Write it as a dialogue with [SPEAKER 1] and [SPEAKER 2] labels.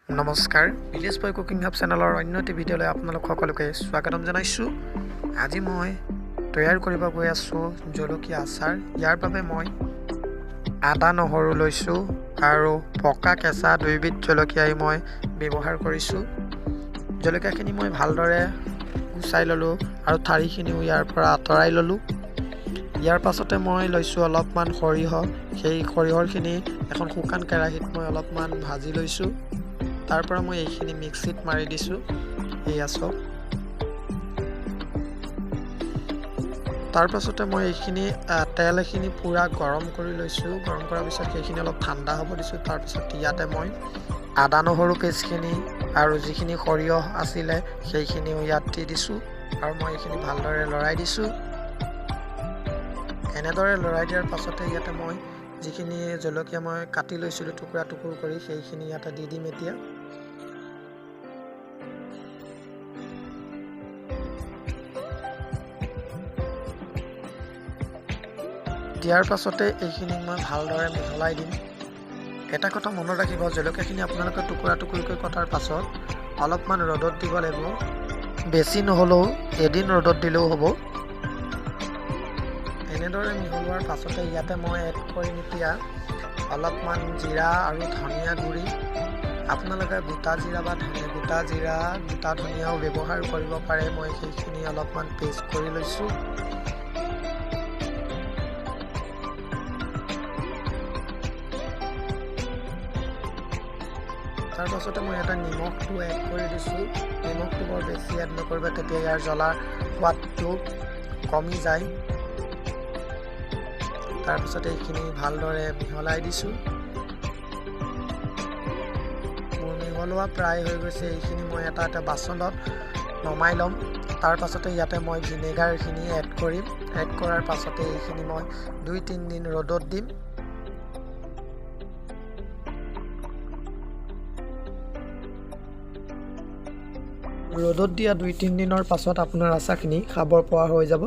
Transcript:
[SPEAKER 1] नमस्कार village boy cooking हब चेनेলৰ অন্য এটি ভিডিঅ'লৈ আপোনালোক সকলোকে স্বাগতম জনাইছোঁ। আজি মই তৈয়াৰ কৰিব গৈ আছোঁ জলকীয়া আচাৰ। ইয়াৰ বাবে মই আদা নহৰু লৈছোঁ আৰু পকা কেঁচা দুইবিধ জলকীয়াই মই ব্যৱহাৰ কৰিছোঁ। জলকীয়াখিনি মই ভালদৰে গুচাই ল'লোঁ আৰু ঠাৰিখিনিও ইয়াৰ পৰা আঁতৰাই ল'লোঁ। ইয়াৰ পাছতে মই লৈছোঁ অলপমান সৰিয়হ। সেই সৰিয়হখিনি এখন শুকান কেৰাহীত মই অলপমান ভাজি লৈছোঁ। তাৰ পৰা মই এইখিনি মিক্সিত মাৰি দিছোঁ। এয়া চাওক। তাৰ পাছতে মই এইখিনি তেলখিনি পুৰা গৰম কৰি লৈছোঁ। গৰম কৰাৰ পিছত সেইখিনি অলপ ঠাণ্ডা হ'ব দিছোঁ। তাৰ পিছত ইয়াতে মই আদা নহৰু পেষ্টখিনি আৰু যিখিনি সৰিয়হ আছিলে সেইখিনিও ইয়াত দি দিছোঁ আৰু মই এইখিনি ভালদৰে লৰাই দিছোঁ। এনেদৰে লৰাই দিয়াৰ পাছতে ইয়াতে মই যিখিনি জলকীয়া মই কাটি লৈছিলোঁ টুকুৰা টুকুৰ কৰি সেইখিনি ইয়াতে দি দিম। এতিয়া দিয়াৰ পাছতে এইখিনি মই ভালদৰে মিহলাই দিম। এটা কথা মনত ৰাখিব, জলকীয়াখিনি আপোনালোকে টুকুৰা টুকুৰকৈ কটাৰ পাছত অলপমান ৰ'দত দিব লাগিব। বেছি নহ'লেও এদিন ৰ'দত দিলেও হ'ব। এনেদৰে মিহলোৱাৰ পাছতে ইয়াতে মই এড কৰিম এতিয়া অলপমান জিৰা আৰু ধনিয়া গুড়ি। আপোনালোকে গোটা জিৰা বা গোটা ধনিয়াও ব্যৱহাৰ কৰিব পাৰে। মই সেইখিনি অলপমান পেষ্ট কৰি লৈছোঁ। তাৰ পাছতে মই এটা নিমখটো এড কৰি দিছোঁ। নিমখটো বৰ বেছি এড নকৰিব, তেতিয়া ইয়াৰ জ্বলাৰ সোৱাদটো কমি যায়। তাৰপিছতে এইখিনি ভালদৰে মিহলাই দিছোঁ। মোৰ মিহলোৱা প্ৰায় হৈ গৈছে। এইখিনি মই এটা বাচনত নমাই ল'ম। তাৰ পাছতে ইয়াতে মই ভিনেগাৰখিনি এড কৰিম। এড কৰাৰ পাছতে এইখিনি মই 2-3 দিন ৰ'দত দিম। ৰ'দত দিয়া 2-3 দিনৰ পাছত আপোনাৰ আচাৰখিনি খাব পৰা হৈ যাব।